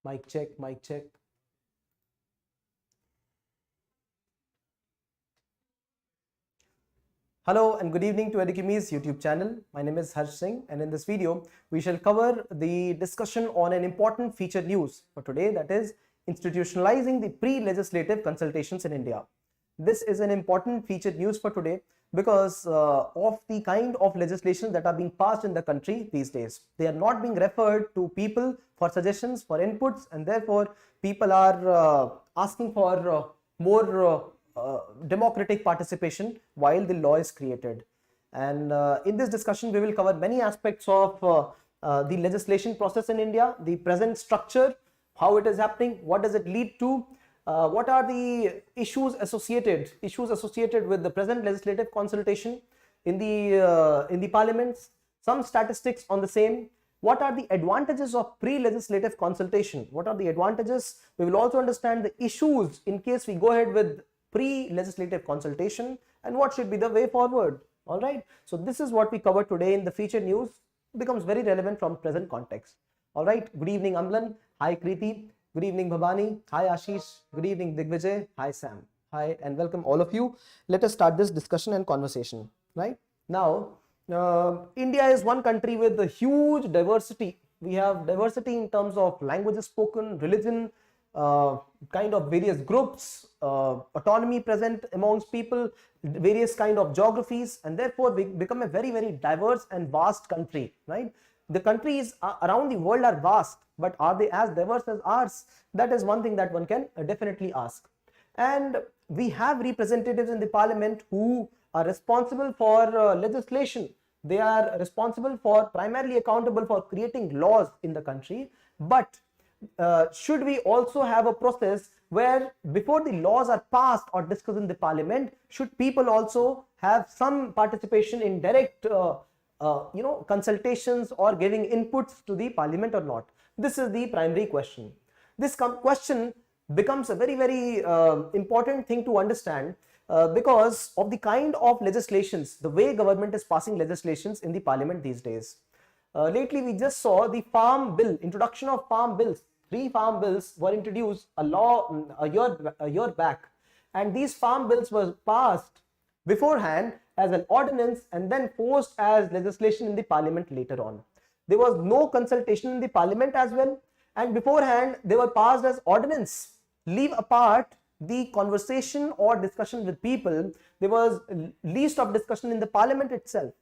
Mic check, mic check. Hello and good evening to Edukemy's YouTube channel. My name is Harsh Singh, and in this video we shall cover the discussion on an important featured news for today, that is institutionalizing the pre-legislative consultations in India. This is an important featured news for today because of the kind of legislation that are being passed in the country these days. They are not being referred to people for suggestions, for inputs, and therefore people are asking for more democratic participation while the law is created. And in this discussion we will cover many aspects of the legislation process in India, the present structure, how it is happening, what does it lead to, what are the issues associated with the present legislative consultation in the parliaments, some statistics on the same, what are the advantages of pre-legislative consultation, what are the advantages. We will also understand the issues in case we go ahead with pre-legislative consultation and what should be the way forward. All right, so this is what we cover today in the featured news. It becomes very relevant from present context. All right, good evening Amlan, hi Kriti, good evening Bhabani, hi Ashish, good evening Digvijay, hi Sam, hi, and welcome all of you. Let us start this discussion and conversation. Right now, India is one country with a huge diversity. We have diversity in terms of languages spoken, religion, kind of various groups, autonomy present amongst people, various kind of geographies, and therefore we become a very, very diverse and vast country. Right, the countries around the world are vast, but are they as diverse as ours? That is one thing that one can definitely ask. And we have representatives in the parliament who are responsible for legislation. They are responsible for, primarily accountable for creating laws in the country. But should we also have a process where before the laws are passed or discussed in the parliament, should people also have some participation in direct consultations or giving inputs to the parliament or not? This is the primary question. This question becomes a very, very important thing to understand because of the kind of legislations, the way government is passing legislations in the parliament these days. Lately we just saw the farm bill, introduction of farm bills. 3 farm bills were introduced a year back, and these farm bills were passed beforehand as an ordinance and then forced as legislation in the parliament later on. There was no consultation in the parliament as well, and beforehand they were passed as ordinance. Leave apart the conversation or discussion with people, there was least of discussion in the parliament itself.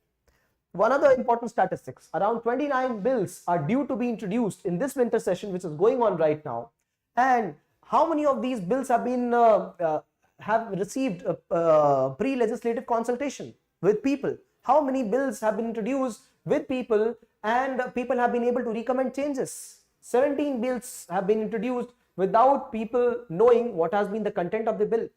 One other important statistics, around 29 bills are due to be introduced in this winter session which is going on right now. And how many of these bills have been have received pre-legislative consultation with people? How many bills have been introduced with people and people have been able to recommend changes? 17 bills have been introduced without people knowing what has been the content of the bill.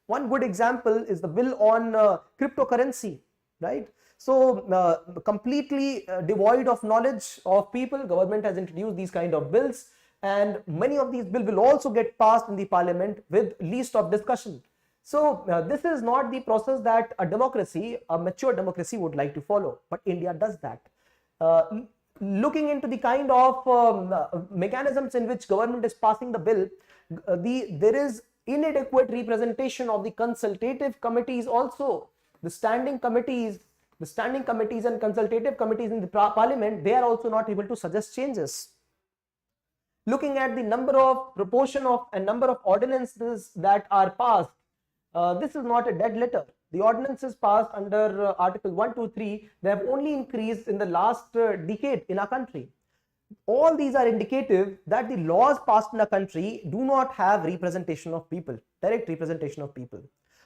One good example is the bill on cryptocurrency, right? So completely devoid of knowledge of people, government has introduced these kind of bills, and many of these bills will also get passed in the parliament with least of discussion. So this is not the process that a democracy, a mature democracy would like to follow, but India does that. Looking into the kind of mechanisms in which government is passing the bill, there is inadequate representation of the consultative committees also. The standing committees and consultative committees in the parliament, they are also not able to suggest changes. Looking at the proportion of and number of ordinances that are passed, this is not a dead letter. The ordinances passed under Article 123, they have only increased in the last decade in our country. All these are indicative that the laws passed in our country do not have representation of people, direct representation of people.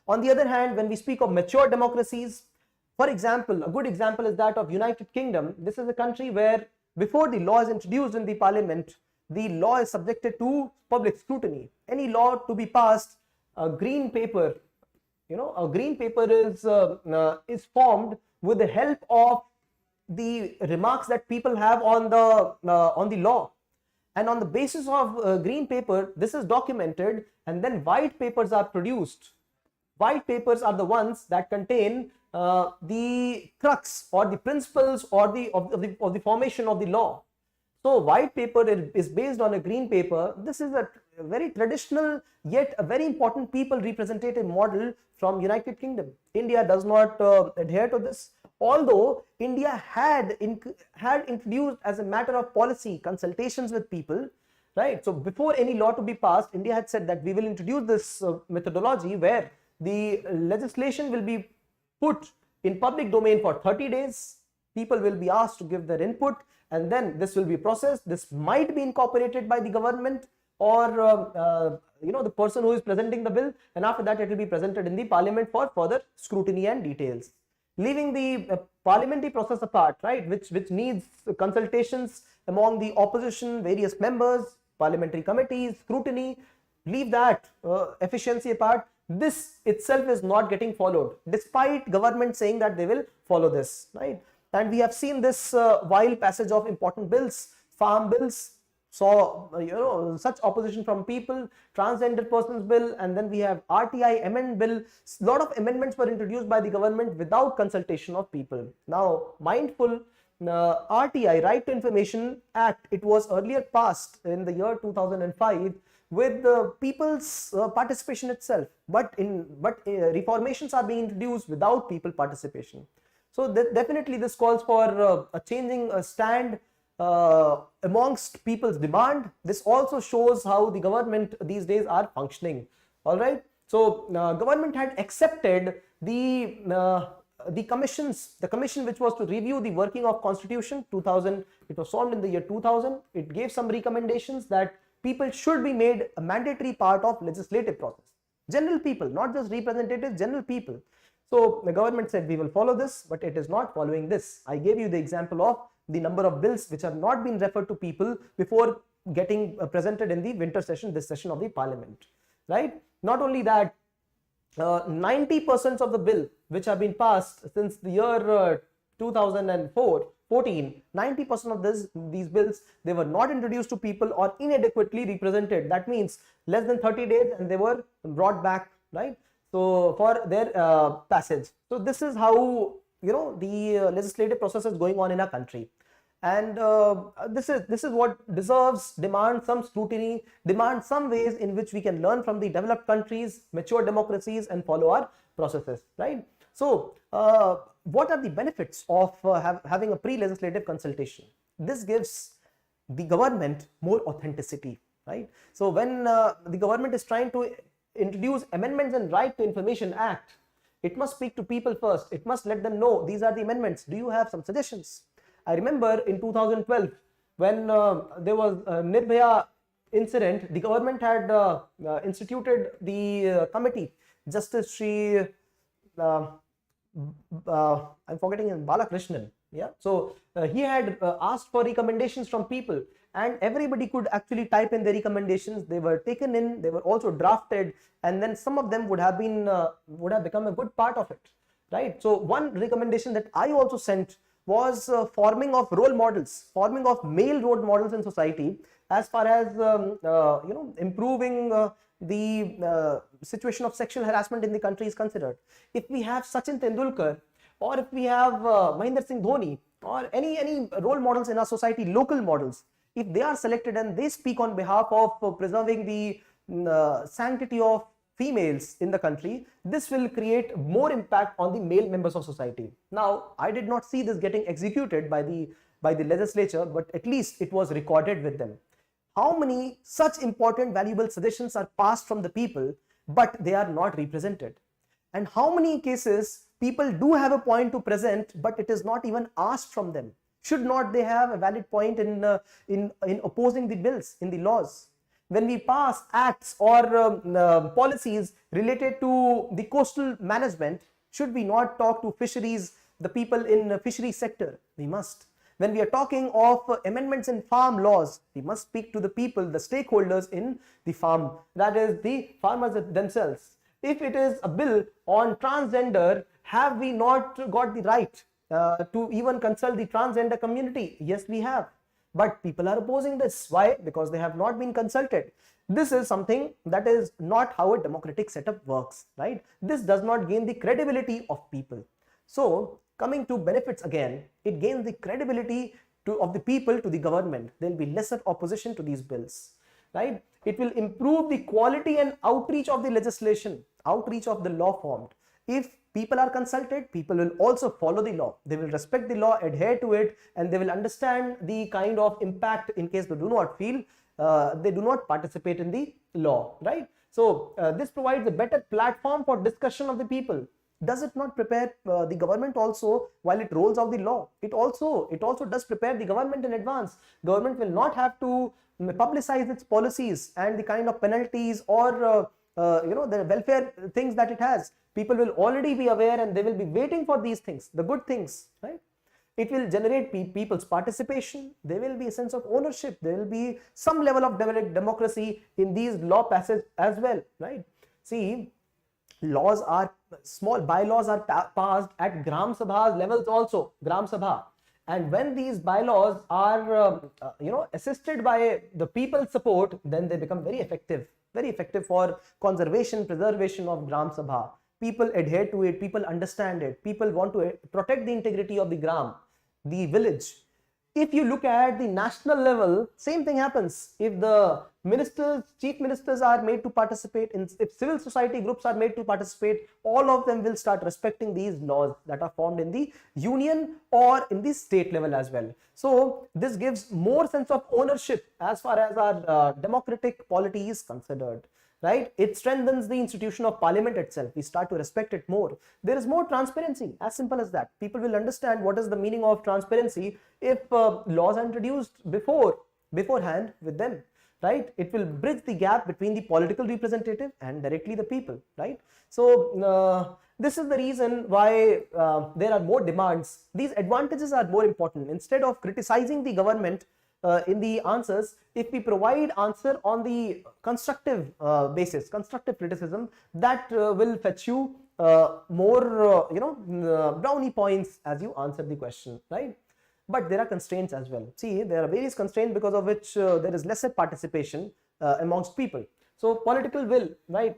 On the other hand, when we speak of mature democracies, for example, a good example is that of United Kingdom. This is a country where before the law is introduced in the parliament, the law is subjected to public scrutiny. Any law to be passed, a green paper, a green paper is formed with the help of the remarks that people have on the law, and on the basis of green paper, this is documented, and then white papers are produced. White papers are the ones that contain the crux or the principles or of the formation of the law. So white paper is based on a green paper. This is a very traditional yet a very important people representative model from United Kingdom. India does not adhere to this, although India had introduced as a matter of policy consultations with people, right? So before any law to be passed, India had said that we will introduce this methodology where the legislation will be put in public domain for 30 days. People will be asked to give their input, and then this will be processed. This might be incorporated by the government or the person who is presenting the bill, and after that it will be presented in the parliament for further scrutiny and details. Leaving the parliamentary process apart, right, which needs consultations among the opposition, various members, parliamentary committees, scrutiny, leave that efficiency apart. This itself is not getting followed, despite government saying that they will follow this, right? And we have seen this while passage of important bills, farm bills, saw such opposition from people, Transgender Persons Bill, and then we have RTI Amendment Bill. A lot of amendments were introduced by the government without consultation of people. Now, mindful, RTI, Right to Information Act, it was earlier passed in the year 2005 with the people's participation itself, but reformations are being introduced without people participation. So definitely this calls for a changing stand amongst people's demand. This also shows how the government these days are functioning. All right. So government had accepted the commission which was to review the working of Constitution 2000. It was formed in the year 2000. It gave some recommendations that people should be made a mandatory part of legislative process. General people, not just representatives, general people. So the government said we will follow this, but it is not following this. I gave you the example of the number of bills which have not been referred to people before getting presented in the winter session, this session of the parliament, right? Not only that, 90% of the bill which have been passed since the year 2014, 90% of these bills, they were not introduced to people or inadequately represented. That means less than 30 days and they were brought back, right? So for their passage. So this is how the legislative process is going on in our country, and this is what demands some scrutiny, demands some ways in which we can learn from the developed countries, mature democracies, and follow our processes, right? So what are the benefits of having a pre-legislative consultation? This gives the government more authenticity, right? So when the government is trying to introduce amendments in Right to Information Act, it must speak to people first. It must let them know these are the amendments. Do you have some suggestions? I remember in 2012 when there was a Nirbhaya incident, the government had instituted the committee. Justice Shri, I'm forgetting him, Balakrishnan. Yeah. So he had asked for recommendations from people, and everybody could actually type in their recommendations. They were taken in, they were also drafted, and then some of them would have become a good part of it, right? So one recommendation that I also sent was forming of role models, forming of male role models in society, as far as improving the situation of sexual harassment in the country is considered. If we have Sachin Tendulkar, or if we have Mahendra Singh Dhoni, or any role models in our society, local models, if they are selected and they speak on behalf of preserving the sanctity of females in the country, this will create more impact on the male members of society. Now, I did not see this getting executed by the legislature, but at least it was recorded with them. How many such important, valuable suggestions are passed from the people, but they are not represented? And how many cases people do have a point to present, but it is not even asked from them? Should not they have a valid point in opposing the bills, in the laws? When we pass acts or policies related to the coastal management, should we not talk to fisheries, the people in the fisheries sector? We must. When we are talking of amendments in farm laws, we must speak to the people, the stakeholders in the farm, that is the farmers themselves. If it is a bill on transgender, have we not got the right to even consult the transgender community? Yes, we have. But people are opposing this. Why? Because they have not been consulted. This is something that is not how a democratic setup works, right? This does not gain the credibility of people. So, coming to benefits again, it gains the credibility of the people to the government. There will be lesser opposition to these bills, right? It will improve the quality and outreach of the legislation, outreach of the law formed. If people are consulted, people will also follow the law. They will respect the law, adhere to it, and they will understand the kind of impact in case they do not feel, they do not participate in the law, right? So this provides a better platform for discussion of the people. Does it not prepare the government also while it rolls out the law? It also does prepare the government in advance. Government will not have to publicize its policies and the kind of penalties or the welfare things that it has. People will already be aware and they will be waiting for these things, the good things, right? It will generate people's participation. There will be a sense of ownership. There will be some level of democracy in these law passages as well, right? See, laws are small, bylaws are passed at Gram Sabha levels also, Gram Sabha. And when these bylaws are assisted by the people's support, then they become very effective for conservation, preservation of Gram Sabha. People adhere to it, people understand it, people want to protect the integrity of the Gram, the village. If you look at the national level, same thing happens. If the ministers, chief ministers are made to participate, if civil society groups are made to participate, all of them will start respecting these laws that are formed in the union or in the state level as well. So this gives more sense of ownership as far as our democratic polity is considered. Right? It strengthens the institution of parliament itself. We start to respect it more. There is more transparency, as simple as that. People will understand what is the meaning of transparency if laws are introduced beforehand with them, right? It will bridge the gap between the political representative and directly the people, right? So this is the reason why there are more demands. These advantages are more important. Instead of criticizing the government in the answers, if we provide answer on the constructive basis, constructive criticism, that will fetch you more brownie points as you answer the question, right? But there are constraints as well. See, there are various constraints because of which there is lesser participation amongst people. So political will, right?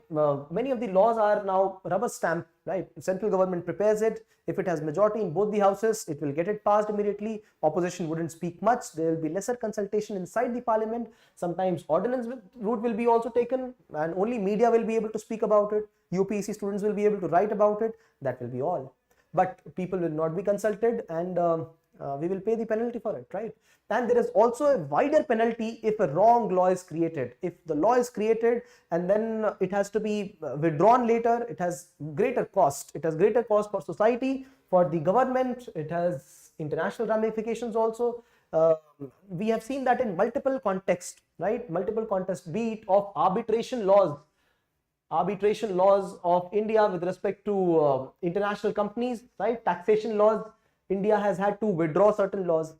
Many of the laws are now rubber stamp, right? Central government prepares it. If it has majority in both the houses, it will get it passed immediately. Opposition wouldn't speak much. There will be lesser consultation inside the parliament. Sometimes ordinance route will be also taken and only media will be able to speak about it. UPSC students will be able to write about it. That will be all. But people will not be consulted and we will pay the penalty for it, right? And there is also a wider penalty if a wrong law is created. If the law is created and then it has to be withdrawn later, it has greater cost. It has greater cost for society, for the government. It has international ramifications also. We have seen that in multiple contexts, right? Multiple contexts, be it of arbitration laws of India with respect to international companies, right? Taxation laws. India has had to withdraw certain laws,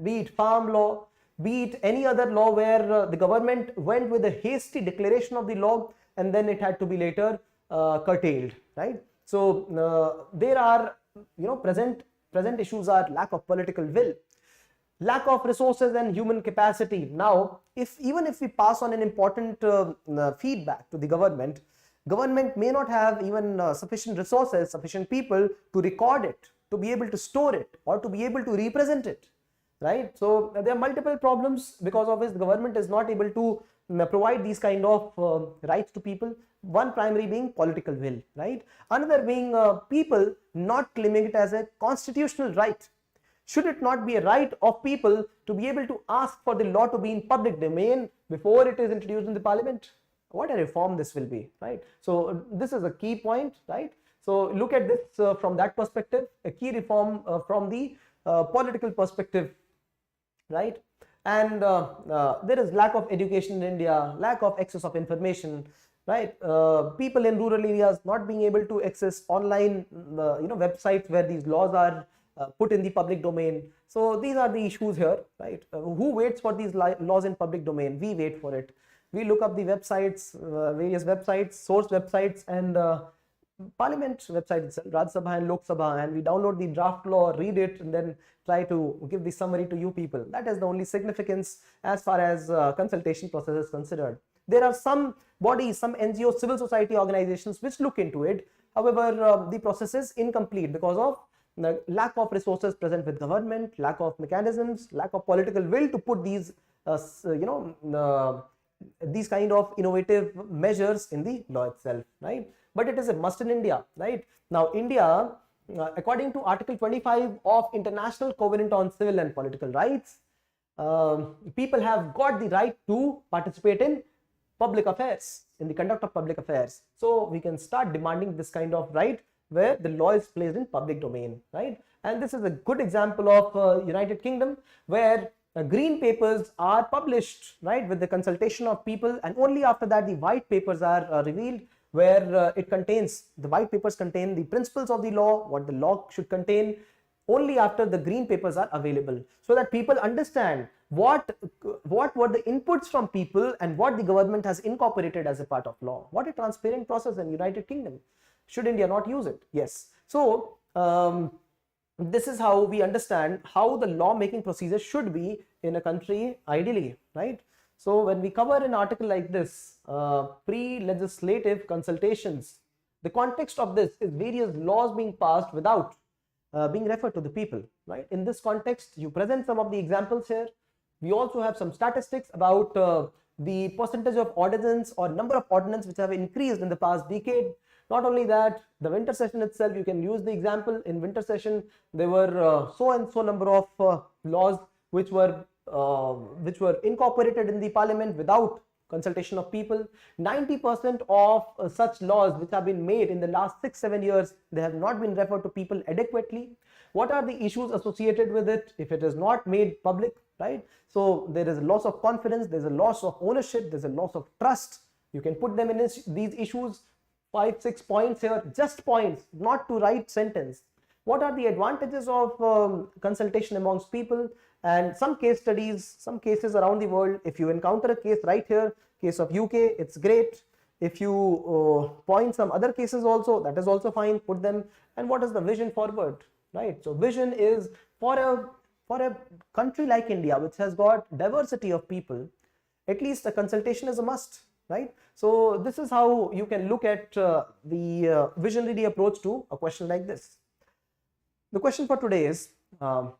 be it farm law, be it any other law where the government went with a hasty declaration of the law and then it had to be later curtailed, right? So there are, present issues are lack of political will, lack of resources and human capacity. Now, even if we pass on an important feedback to the government may not have even sufficient resources, sufficient people to record it, to be able to store it or to be able to represent it, right? So there are multiple problems because of which the government is not able to provide these kind of rights to people. One primary being political will, right? Another being people not claiming it as a constitutional right. Should it not be a right of people to be able to ask for the law to be in public domain before it is introduced in the parliament? What a reform this will be, right? So this is a key point, right? So look at this from that perspective, a key reform from the political perspective, right? And there is lack of education in India, lack of access of information, right? People in rural areas not being able to access online, websites where these laws are put in the public domain. So these are the issues here, right? Who waits for these laws in public domain? We wait for it. We look up the websites, various websites, source websites, and Parliament website itself, Rajya Sabha and Lok Sabha, and we download the draft law, read it, and then try to give the summary to you people. That is the only significance as far as consultation process is considered. There are some bodies, some NGOs, civil society organizations which look into it. However, the process is incomplete because of the lack of resources present with government, lack of mechanisms, lack of political will to put these these kind of innovative measures in the law itself, right? But it is a must in India, right? Now India, according to Article 25 of International Covenant on Civil and Political Rights, people have got the right to participate in public affairs, in the conduct of public affairs. So we can start demanding this kind of right where the law is placed in public domain, right? And this is a good example of United Kingdom, where green papers are published, right, with the consultation of people, and only after that the white papers are revealed, where the white papers contain the principles of the law, what the law should contain. Only after the green papers are available, so that people understand what were the inputs from people and what the government has incorporated as a part of law. What a transparent process in United Kingdom. Should India not use it? Yes. So this is how we understand how the law making procedure should be in a country ideally, right? So when we cover an article like this, pre-legislative consultations, the context of this is various laws being passed without being referred to the people, right? In this context, you present some of the examples here. We also have some statistics about the percentage of ordinance or number of ordinance which have increased in the past decade. Not only that, the winter session itself, you can use the example. In winter session, there were so and so number of laws which were incorporated in the parliament without consultation of people. 90% of such laws which have been made in the last 6-7 years, they have not been referred to people adequately. What are the issues associated with it if it is not made public, right? So there is a loss of confidence, there's a loss of ownership, there's a loss of trust. You can put them in these issues, 5-6 points here, just points, not to write sentence. What are the advantages of consultation amongst people? And some case studies, some cases around the world. If you encounter a case right here, case of UK, it's great. If you point some other cases also, that is also fine, put them. And what is the vision forward, right? So vision is for a country like India, which has got diversity of people, at least a consultation is a must, right? So this is how you can look at the visionary approach to a question like this. The question for today is,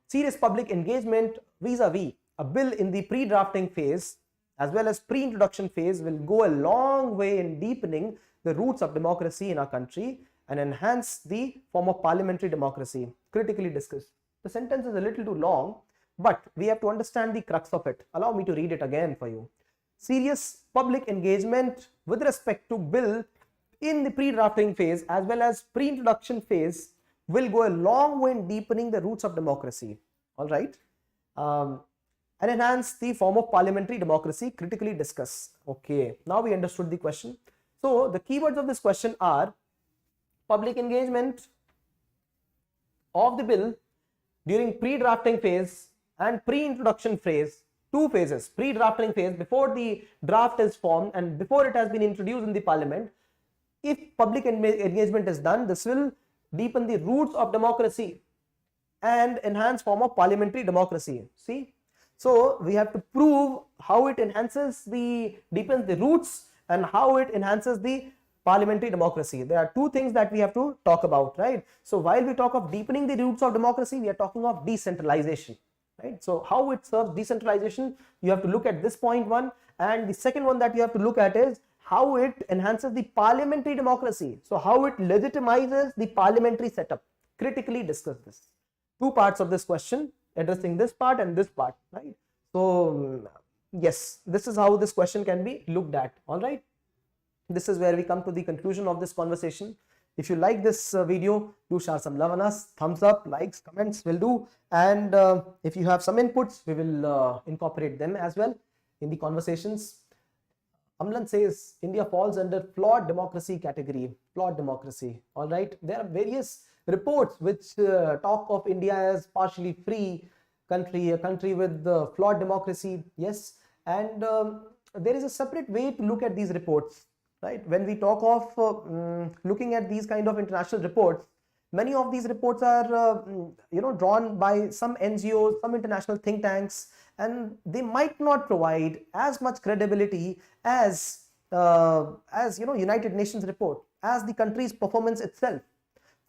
serious public engagement vis-a-vis a bill in the pre-drafting phase as well as pre-introduction phase will go a long way in deepening the roots of democracy in our country and enhance the form of parliamentary democracy. Critically discussed. The sentence is a little too long, but we have to understand the crux of it. Allow me to read it again for you. Serious public engagement with respect to bill in the pre-drafting phase as well as pre-introduction phase will go a long way in deepening the roots of democracy, all right, and enhance the form of parliamentary democracy. Critically discuss. Okay, now we understood the question. So the keywords of this question are public engagement of the bill during pre-drafting phase and pre-introduction phase. Two phases: pre-drafting phase, before the draft is formed and before it has been introduced in the parliament. If public engagement is done, this will deepen the roots of democracy and enhance form of parliamentary democracy. See, so we have to prove how it deepens the roots and how it enhances the parliamentary democracy. There are two things that we have to talk about, right? So while we talk of deepening the roots of democracy, we are talking of decentralization, right? So how it serves decentralization, you have to look at this point one, and the second one that you have to look at is how it enhances the parliamentary democracy. So how it legitimizes the parliamentary setup. Critically discuss this. Two parts of this question, addressing this part and this part, right? So yes, this is how this question can be looked at, all right? This is where we come to the conclusion of this conversation. If you like this video, do share some love on us. Thumbs up, likes, comments will do. And if you have some inputs, we will incorporate them as well in the conversations. Amlan says India falls under flawed democracy category. Flawed democracy. All right. There are various reports which talk of India as partially free country, a country with flawed democracy. Yes. And there is a separate way to look at these reports. Right. When we talk of looking at these kind of international reports, many of these reports are drawn by some NGOs, some international think tanks, and they might not provide as much credibility as United Nations report, as the country's performance itself.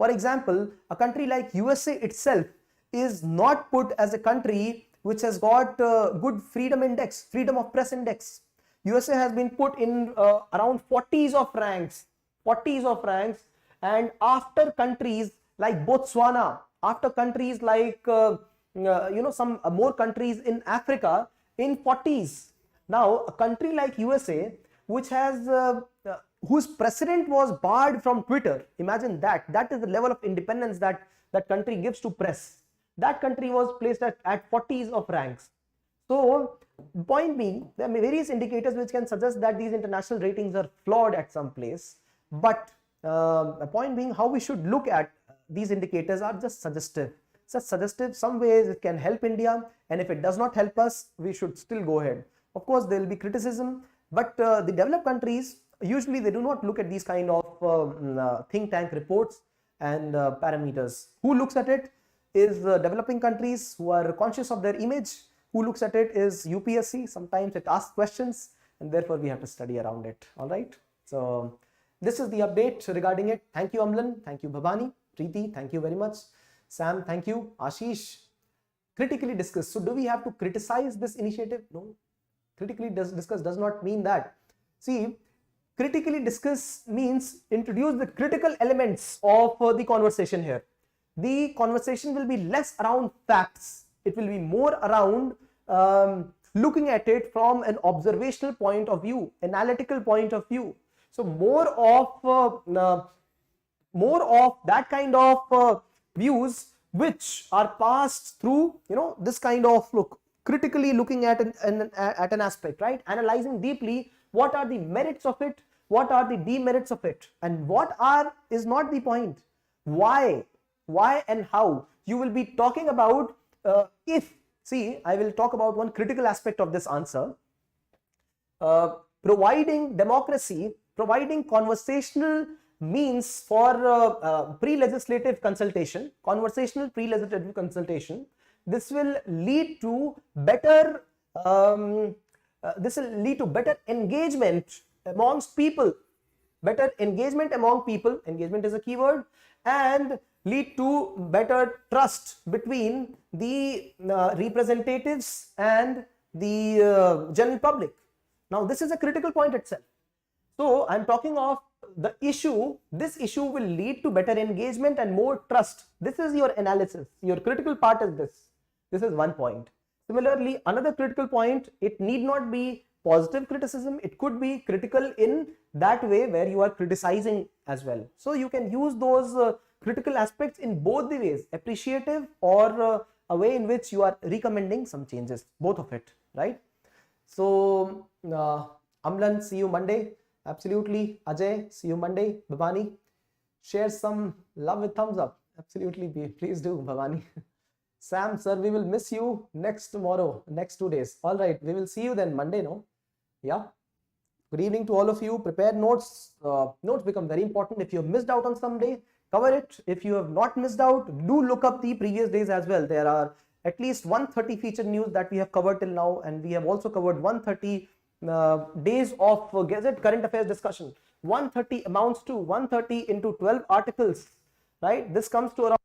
For example, a country like USA itself is not put as a country which has got good freedom index, freedom of press index. USA has been put in around 40s of ranks, 40s of ranks, and after countries like Botswana, after countries like some more countries in Africa in 40s. Now a country like USA, which has whose president was barred from Twitter, imagine that. That is the level of independence that that country gives to press. That country was placed at 40s of ranks. So point being, there are various indicators which can suggest that these international ratings are flawed at some place, but point being, how we should look at these indicators are just suggestive. Such suggestive, some ways it can help India, and if it does not help us, we should still go ahead. Of course, there will be criticism, but the developed countries, usually they do not look at these kind of think tank reports and parameters. Who looks at it is developing countries who are conscious of their image. Who looks at it is UPSC. Sometimes it asks questions, and therefore we have to study around it. All right. So this is the update regarding it. Thank you, Amlan. Thank you, Bhavani. Preeti, thank you very much. Sam, thank you. Ashish, critically discuss. So do we have to criticize this initiative? No. Critically discuss does not mean that. See, critically discuss means introduce the critical elements of the conversation here. The conversation will be less around facts. It will be more around looking at it from an observational point of view, analytical point of view. So more of that kind of views which are passed through, this kind of critically looking at an aspect, right? Analyzing deeply what are the merits of it, what are the demerits of it, and what is not the point. Why and how. You will be talking about I will talk about one critical aspect of this answer. Providing democracy, providing conversational means for pre-legislative consultation, conversational pre-legislative consultation. This will lead to better engagement amongst people, better engagement among people. Engagement is a keyword, and lead to better trust between the representatives and the general public. Now this is a critical point itself. So I'm talking of the issue. This issue will lead to better engagement and more trust. This is your analysis. Your critical part is this. This is one point. Similarly, another critical point, it need not be positive criticism. It could be critical in that way where you are criticizing as well. So you can use those critical aspects in both the ways, appreciative or a way in which you are recommending some changes, both of it, right? So Amlan, see you Monday. Absolutely. Ajay, see you Monday. Bhavani, share some love with thumbs up. Absolutely, please do, Bhavani. Sam, sir, we will miss you next 2 days. All right, we will see you then Monday, no? Yeah. Good evening to all of you. Prepare notes. Notes become very important. If you have missed out on some day, cover it. If you have not missed out, do look up the previous days as well. There are at least 130 featured news that we have covered till now, and we have also covered 130 days of Gazette current affairs discussion. 130 amounts to 130 into 12 articles, right? This comes to around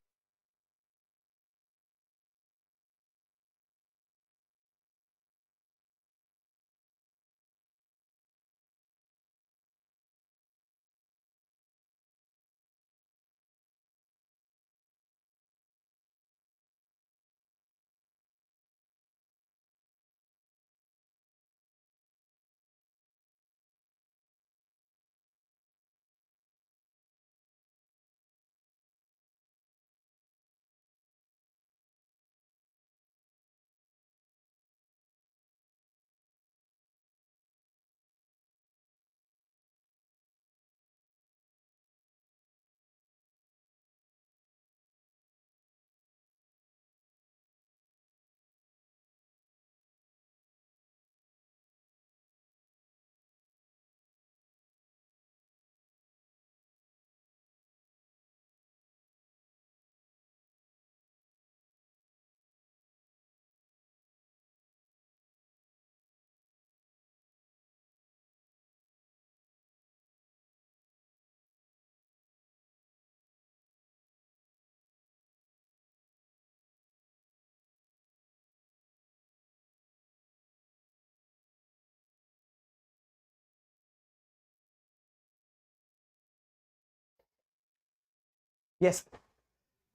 Yes,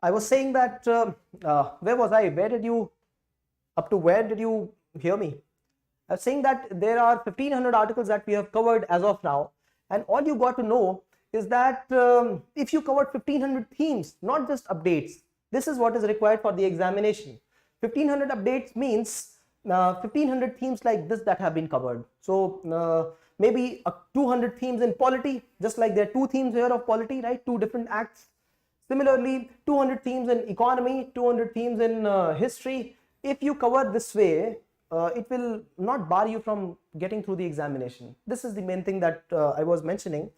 I was saying that, where was I? Where did you hear me? I was saying that there are 1500 articles that we have covered as of now, and all you got to know is that if you covered 1500 themes, not just updates, this is what is required for the examination. 1500 updates means 1500 themes like this that have been covered. So maybe 200 themes in polity, just like there are two themes here of polity, right? Two different acts. Similarly, 200 themes in economy, 200 themes in history. If you cover this way, it will not bar you from getting through the examination. This is the main thing that I was mentioning.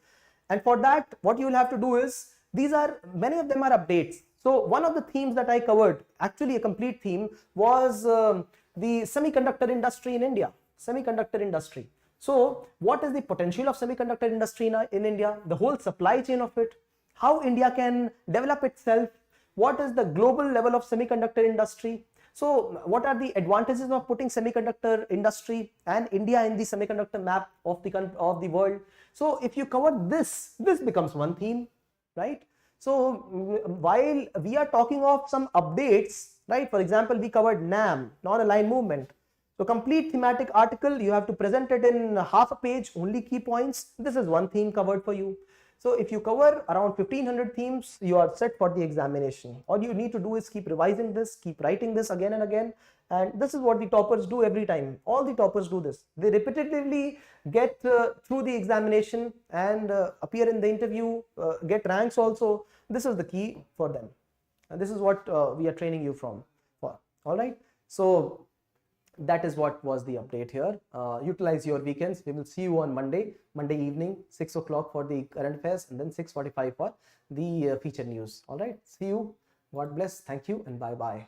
And for that, what you will have to do is, many of them are updates. So one of the themes that I covered, actually a complete theme, was the semiconductor industry in India. Semiconductor industry. So what is the potential of semiconductor industry in India? The whole supply chain of it, how India can develop itself, what is the global level of semiconductor industry. So what are the advantages of putting semiconductor industry and India in the semiconductor map of the world. So if you cover this becomes one theme, right? So while we are talking of some updates, right, for example, we covered NAM, non-aligned movement. So complete thematic article, you have to present it in half a page, only key points. This is one theme covered for you. So if you cover around 1500 themes, you are set for the examination. All you need to do is keep revising this, keep writing this again and again. And this is what the toppers do every time. All the toppers do this. They repetitively get through the examination and appear in the interview, get ranks also. This is the key for them. And this is what we are training you for. All right. So that is what was the update here. Utilize your weekends. We will see you on Monday evening, 6 o'clock for the current affairs, and then 6:45 for the feature news. All right. See you. God bless. Thank you, and bye bye.